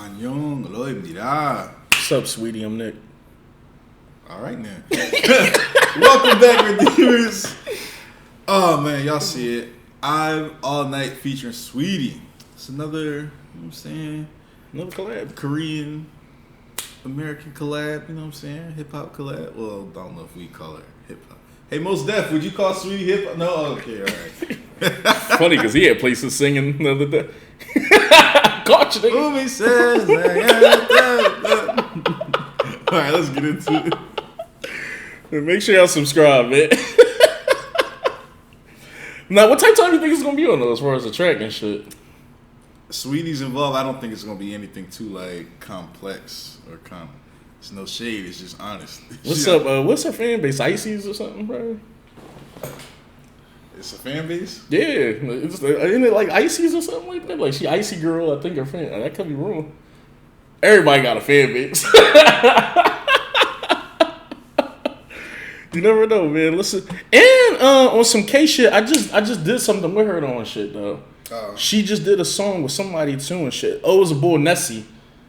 안녕, hello입니다. What's up, sweetie? I'm Nick. All right, now. Welcome back, Redeemers. Oh, man, y'all see it. IVE All Night featuring Saweetie. It's another, you know what I'm saying? Another collab. Korean, American collab, you know what I'm saying? Hip-hop collab. Well, I don't know if we call it hip-hop. Hey, Most Def, would you call Saweetie hip-hop? No? Okay, all right. Funny, because he had places singing the other day. Caught you, nigga. Movie says all right, let's get into it. Make sure y'all subscribe, man. Now, what type of time do you think it's going to be on those as far as the track and shit? Saweetie's involved. I don't think it's gonna be anything too like complex or It's no shade. It's just honest. What's up? What's her fan base? Ices or something, bro? It's a fan base. Yeah, isn't it like Ices or something like that? Like she icy girl. I think her fan. That could be wrong. Everybody got a fan base. You never know, man. Listen, and on some K shit, I just did something with her on shit though. She just did a song with somebody too and shit. Oh, it was a boy Nessie.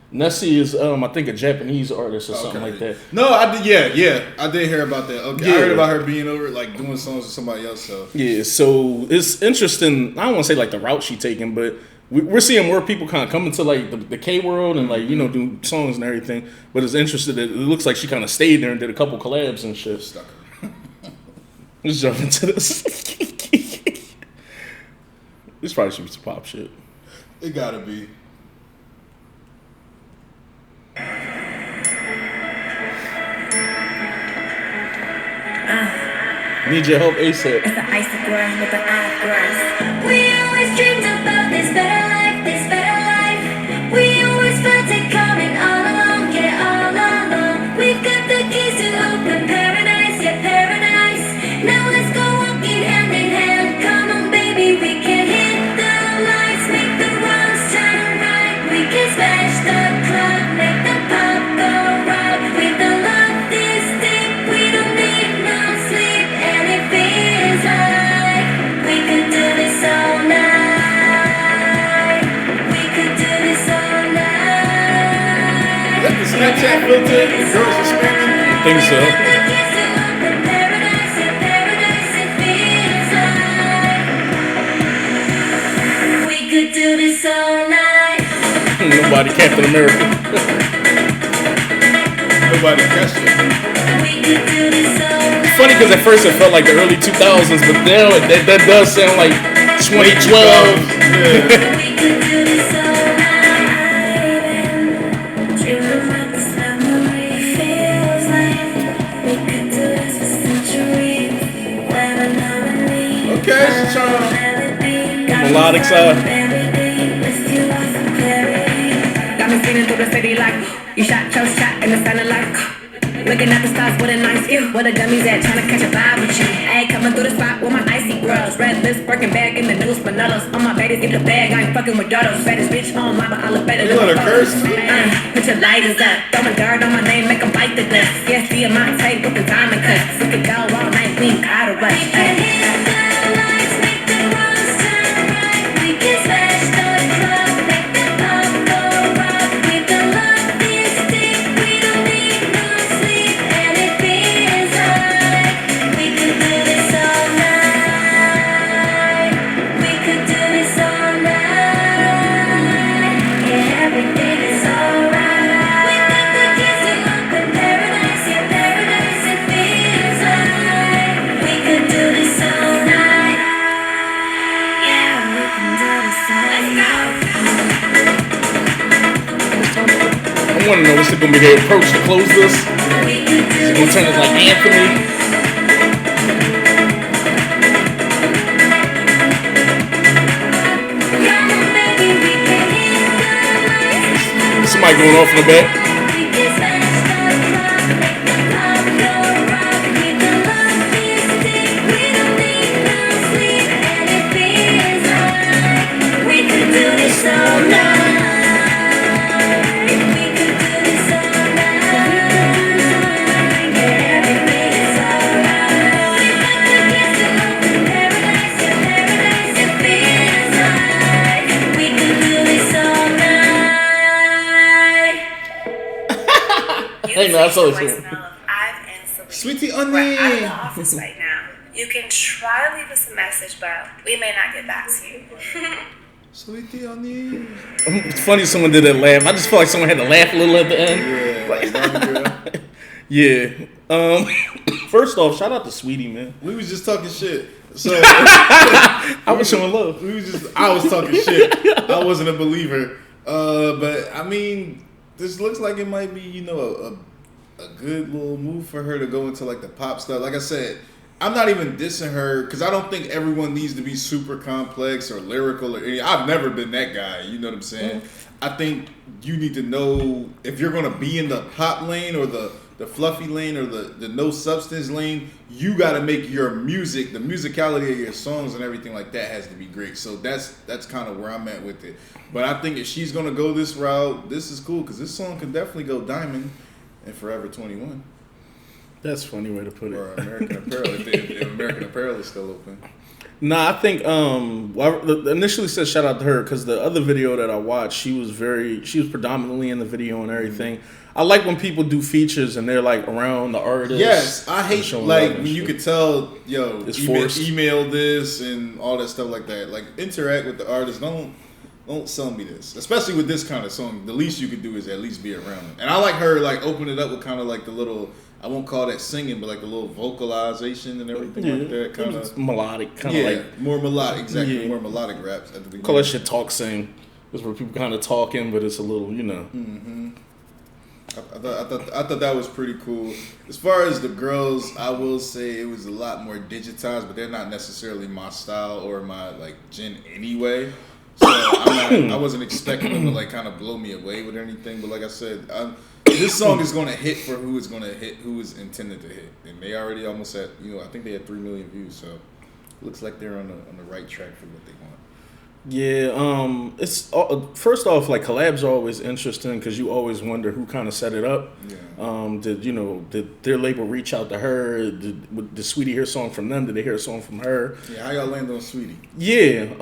Nessie is I think a Japanese artist or something like that. No, I did. Yeah, I did hear about that. Okay, yeah. I heard about her being over like doing songs with somebody else. So yeah, so it's interesting. I don't want to say like the route she taking, but we're seeing more people kind of come into like the K world and like do songs and everything. But it's interesting that it looks like she kind of stayed there and did a couple collabs and shit. Stuck her. Let's jump into this. This probably should be some pop shit. It gotta be. Need your help ASAP. It's the icy girl with the eyebrows. We always dreamed about this better life, this better life. We always felt it coming all along, yeah, all along. We've got the keys to open paradise, yeah, paradise. Now let's go walking hand in hand. Come on, baby, we can hit the lights, make the wrongs turn right. We can smash the club, make the pop go right. With the love this deep, we don't need no sleep, and it feels like we could do this all night. We could do this all night. Is that the Snapchat filter? The girls are screaming. I think so. Do this all night. Nobody Captain America. Nobody catch it. We could do this all night. Funny because at first it felt like the early 2000s, but now that does sound like 2012. Yeah. We could do this all night. Dreaming what this memory feels like. We could do this for centuries. Never knowing. Okay, she's trying to. Melodic side. Through the city like you shot your shot and it sounded like looking at the stars with a nice view. Where the dummies at trying to catch a vibe with you. Ayy, coming through the spot with my icy girls. Red lips, working bag in the new Spinellas. On my babies, get the bag, I ain't fucking with daughters. Baddest bitch on my, I look better You let her curse? Put your lighters up, throwing dirt on my name, make them bite the dust. Yes, see my tape with the diamond cuts. We could go all night, we ain't gotta rush. I want to know what's going to be their approach to close this. Is it going to turn it like Anthony? Somebody going off in the back. We could do this all night. Hey, no, that's always voicemail cool. of IVE and Sweetie We're out of the Onion. office right now. You can try to leave us a message, but we may not get back to you. Sweetie Onion. It's funny someone did that laugh. I just feel like someone had to laugh a little at the end. Yeah, like Barbie girl. Yeah. First off, shout out to Saweetie, man. We was just talking shit. So I was showing love. I was talking shit. I wasn't a believer. But I mean, this looks like it might be, you know, a good little move for her to go into like the pop stuff. Like I said, I'm not even dissing her because I don't think everyone needs to be super complex or lyrical or any. I've never been that guy. You know what I'm saying? I think you need to know if you're gonna be in the pop lane or the fluffy lane or the no substance lane, you got to make your music, the musicality of your songs and everything like that has to be great. So that's kind of where I'm at with it. But I think if she's going to go this route, this is cool because this song can definitely go diamond and Forever 21. That's a funny way to put it. Or American Apparel, if American Apparel is still open. Nah, I think well, I initially said shout out to her because the other video that I watched, she was predominantly in the video and everything. I like when people do features and they're like around the artist. Yes, I hate like when you could tell, yo, It's forced. email this and all that stuff like that. Like interact with the artist. Don't sell me this, especially with this kind of song. The least you could do is at least be around it. And I like her like open it up with kind of like the little. I won't call that singing, but like the little vocalization and everything like that. Kind of melodic, kind of like more melodic. Exactly, Yeah. more melodic raps at the beginning. call that shit talk sing. It's where people kind of talking, but it's a little, you know. Mm-hmm. I thought that was pretty cool. As far as the girls, I will say it was a lot more digitized, but they're not necessarily my style or my like gen anyway. So I wasn't expecting them to like kind of blow me away with anything. But like I said, this song is going to hit for who it's going to hit, who is intended to hit, and they already almost had, you know, I think they had 3 million views. So it looks like they're on the right track for what they want. Yeah, it's first off, like collabs are always interesting because you always wonder who kind of set it up. Yeah. Did their label reach out to her? Did Saweetie hear a song from them? Did they hear a song from her? Yeah, how y'all land on Saweetie? Yeah,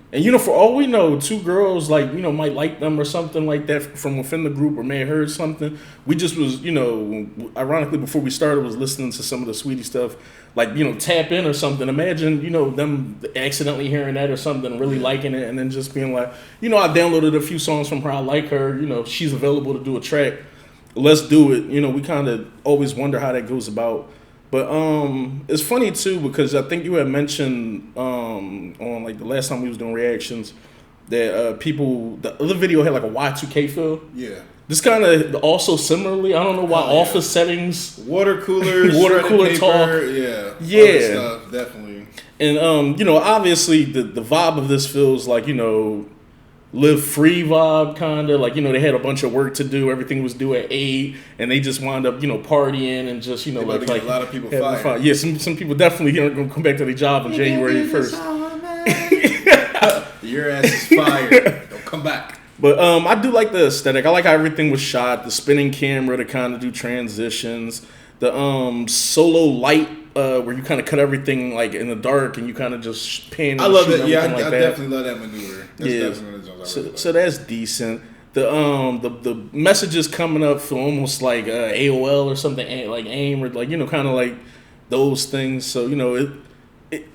and you know, for all we know, 2 girls like, you know, might like them or something like that from within the group or may have heard something. We just was, you know, ironically before we started was listening to some of the Saweetie stuff, like, you know, tap in or something. Imagine, you know, them accidentally hearing that or something, really liking it, and then just being like, you know, I downloaded a few songs from her, I like her, you know, she's available to do a track. Let's do it. You know, we kind of always wonder how that goes about. But it's funny too because I think you had mentioned on like the last time we was doing reactions that the other video had like a Y2K feel. Yeah. This kind of also similarly, I don't know why office settings, water coolers, water cooler paper, talk, yeah, other stuff, definitely. And you know, obviously the vibe of this feels like, you know, live free vibe, kind of like, you know, they had a bunch of work to do, everything was due at 8 and they just wound up, you know, partying and just, you know, like a lot of people fired. Yeah, some people definitely aren't going to come back to their job on January 1st. Your ass is fired. Don't come back. But I do like the aesthetic. I like how everything was shot, the spinning camera to kind of do transitions, the solo light where you kind of cut everything like in the dark and you kind of just pan. I love that. Yeah, I definitely love that maneuver. That's definitely one of the so, so that's decent. The messages coming up feel almost like AOL or something, like AIM or like, you know, kind of like those things. So, you know,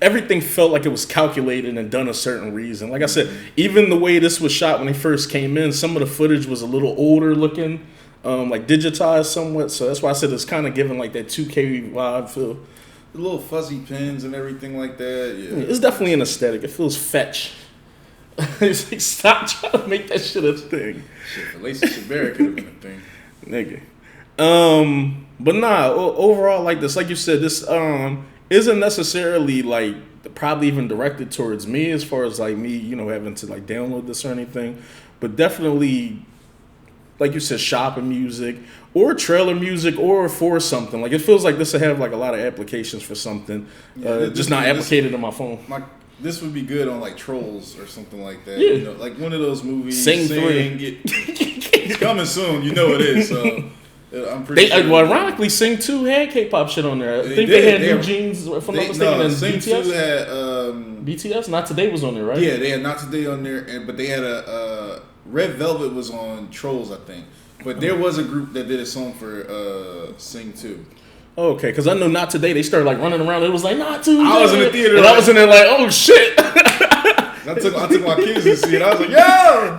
everything felt like it was calculated and done a certain reason. Like I said, even the way this was shot when they first came in, some of the footage was a little older looking, like digitized somewhat. So that's why I said it's kind of giving like that 2K vibe feel. The little fuzzy pins and everything like that. Yeah, it's definitely an aesthetic. It feels fetch. It's like, stop trying to make that shit a thing. Shit, Relationship Barrett could have been a thing. Nigga. But nah, overall, like this, like you said, this isn't necessarily like probably even directed towards me as far as like me, you know, having to like download this or anything, but definitely, like you said, shopping music or trailer music or for something. Like it feels like this would have like a lot of applications for something, just not applicated on my phone. This would be good on like Trolls or something like that. Yeah. You know, like one of those movies. Sing 3. It's coming soon. You know it is. So I'm pretty sure. Well, ironically, Sing 2 had K-pop shit on there. I think they had New Jeans, if I'm not mistaken, and Sing BTS. 2 had BTS? Not Today was on there, right? Yeah, they had Not Today on there, but they had Red Velvet was on Trolls, I think. But there was a group that did a song for Sing 2. Okay, because I know Not Today, they started like running around. It was like, Not Today. I was in the theater. And I was in there like, oh shit. I took my kids to see it. I was like, yo!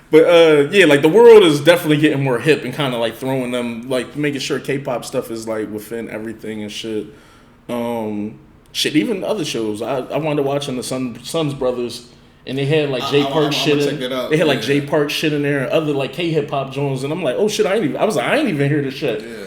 But yeah, like the world is definitely getting more hip and kind of like throwing them, like making sure K-pop stuff is like within everything and shit. Shit, even other shows. I wound up watching the Sons Brothers, and they had like Jay Park shit in. They had like Jay Park shit in there and other like K-hip hop joints, and I'm like, oh shit, I ain't even hear this shit. Yeah.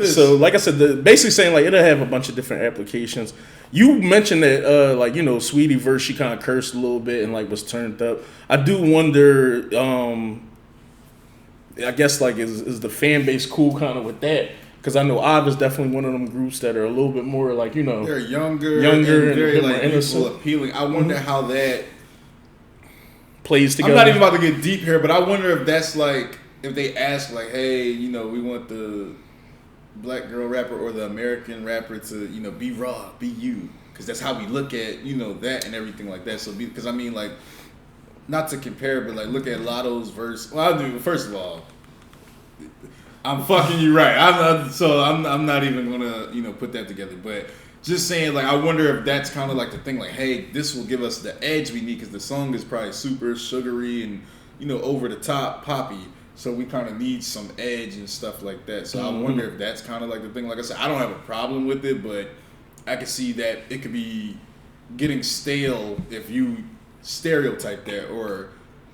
So like I said, basically saying like it'll have a bunch of different applications. You mentioned that like, you know, Saweetie verse, she kind of cursed a little bit and like was turned up. I do wonder, I guess like is the fan base cool kind of with that? Because I know IVE is definitely one of them groups that are a little bit more like, you know, they're younger and very like innocent, appealing. I wonder how that plays together. I'm not even about to get deep here, but I wonder if that's like, if they ask like, hey, you know, we want the black girl rapper or the American rapper to, you know, be raw, be you, because that's how we look at, you know, that and everything like that. So because I mean, like, not to compare, but like look at Lotto's verse. Well, I do. First of all, I'm fucking you right. I'm not even gonna, you know, put that together. But just saying, like, I wonder if that's kind of like the thing. Like, hey, this will give us the edge we need because the song is probably super sugary and, you know, over the top poppy. So we kind of need some edge and stuff like that. So I wonder if that's kind of like the thing. Like I said, I don't have a problem with it, but I can see that it could be getting stale if you stereotype that or,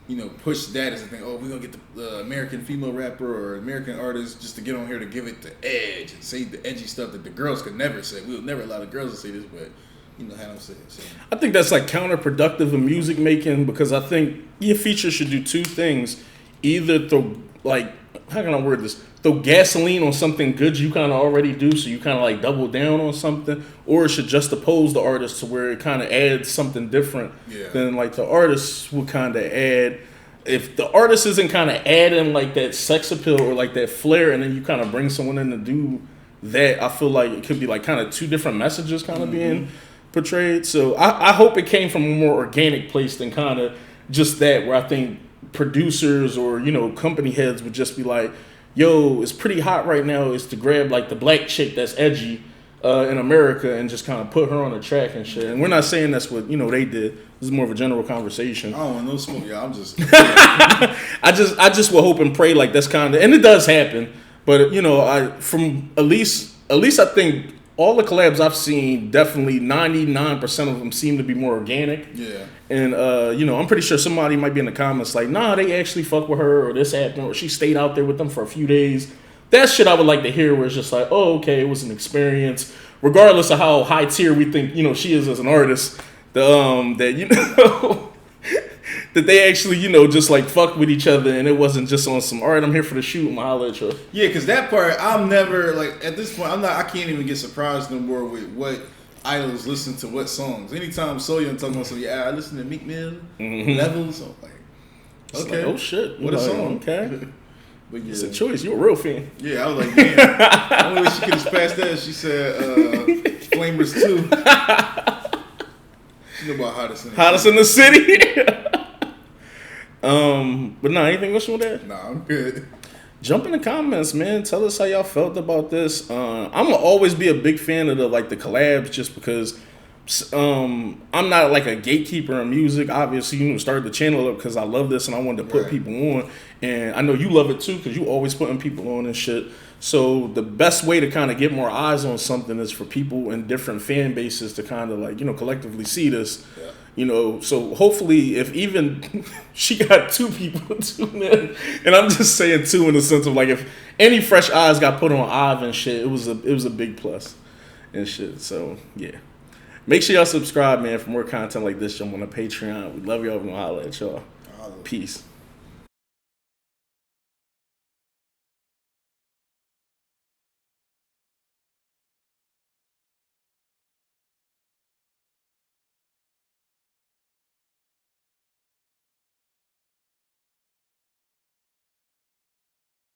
you know, push that as a thing. Oh, we're going to get the American female rapper or American artist just to get on here to give it the edge and say the edgy stuff that the girls could never say. We'll never allow the girls to say this, but, you know, how them say it. So. I think that's like counterproductive in music making because I think your feature should do two things. Either throw, like, how can I word this? Throw gasoline on something good you kind of already do, so you kind of like double down on something, or it should just oppose the artist to where it kind of adds something different than like the artist would kind of add. If the artist isn't kind of adding like that sex appeal or like that flair, and then you kind of bring someone in to do that, I feel like it could be like kind of two different messages kind of being portrayed. So I hope it came from a more organic place than kind of just that, where I think producers or, you know, company heads would just be like, yo, it's pretty hot right now is to grab like the black chick that's edgy in America and just kind of put her on a track and shit. And we're not saying that's what, you know, they did. This is more of a general conversation. I don't want no smoke. Yeah, I'm just I just will hope and pray like that's kind of, and it does happen, but you know, at least I think all the collabs I've seen, definitely 99% of them seem to be more organic. Yeah. And, you know, I'm pretty sure somebody might be in the comments like, nah, they actually fuck with her, or this happened, or she stayed out there with them for a few days. That shit I would like to hear, where it's just like, oh, okay, it was an experience. Regardless of how high tier we think, you know, she is as an artist, that, you know, that they actually, you know, just like fuck with each other, and it wasn't just on some, all right, I'm here for the shoot, I'm holler at you. Yeah, because that part, I'm never, like, at this point, I can't even get surprised no more with what idols listen to what songs. Anytime Soyeon talking about something, I listen to Meek Mill, Levels, I'm like, okay. Like, oh shit, what a song. Okay. But yeah. It's a choice, you're a real fan. Yeah, I was like, damn. The only way she could have passed that, she said, Flamers 2. She know about Hottest in the City. But nah, anything else with that? Nah, I'm good. Jump in the comments, man. Tell us how y'all felt about this. I'm gonna always be a big fan of the collabs, just because I'm not like a gatekeeper in music. Obviously, you know, started the channel up because I love this and I wanted to put people on, and I know you love it too because you always putting people on and shit. So the best way to kind of get more eyes on something is for people in different fan bases to kind of like, you know, collectively see this. Yeah. You know, so hopefully if even she got 2 people tune in, and I'm just saying 2 in the sense of like if any fresh eyes got put on IVE and shit, it was a big plus and shit. So yeah, make sure y'all subscribe, man, for more content like this. Jump on the Patreon. We love y'all. We're gonna holler at y'all. Peace.